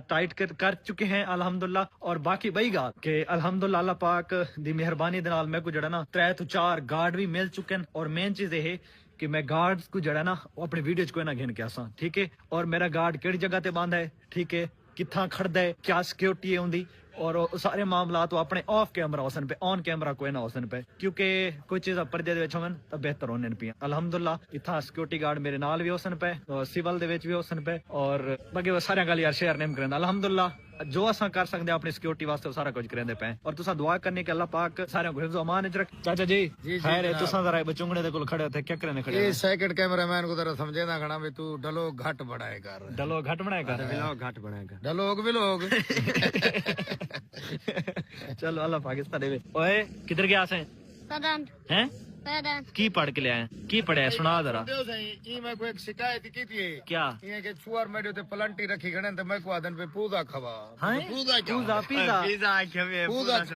Tight कर चुके हैं अल्हम्दुलिल्लाह। और बाकी बई गल कि अल्हम्दुलिल्लाह अल्लाह पाक दी मेहरबानी दे नाल मैं को जड़ा ना 3 तो 4 गार्ड भी मिल चुके हैं। और मेन चीज ये कि मैं गार्ड्स को जड़ा ना अपनी वीडियो च कोई ना गिन के आसा, ठीक है। और मेरा गार्ड केड़ी जगह ते बंद है, ठीक है, कित्थां खड़दा है, क्या सिक्योरिटी है उंदी, और सारे मामला तो अपने ऑफ कैमरा होसन पे, ऑन कैमरा कोई ना होसन पे, क्योंकि कोई चीज़ पर्दे दे विच होवन तां बेहतर होने पे। अल्हम्दुलिल्लाह इत्थां सिक्योरिटी गार्ड मेरे नाल भी होसन पे, सिविल दे विच भी होसन पे, और बाकी वो सारे गल यार शेयर नहीं करंदा। अल्हम्दुलिल्लाह जो असां कर सकदे अपनी सिक्योरिटी वास्ते सारा कुछ करेंदे पे। और तुसां दुआ करनी कि अल्लाह पाक सारे को हिफ्ज़ अमान च रख। चाचा जी खैर है, तुसां जरा बचुंगड़े दे कोल खड़े होते क्या करने खड़े? ये सेकंड कैमरामैन को जरा समझे ना खड़ा भी तू डलो घट बढ़ाए कर, डलो घट बनाएगा, घाट बनाएगा, डलोग भी लोग। चलो अल्लाह पाकिस्तान दे। ओए किधर गया से हैं? की पढ़ के ले आए? की पढ़े सुना जरा। ई मैं कोई एक शिकायत की थी क्या? ये के छुआर मेडो ते पलंटी रखी गणे ते मैं को आदन पे पूजा खवा। हां पूजा क्या? Pizza pizza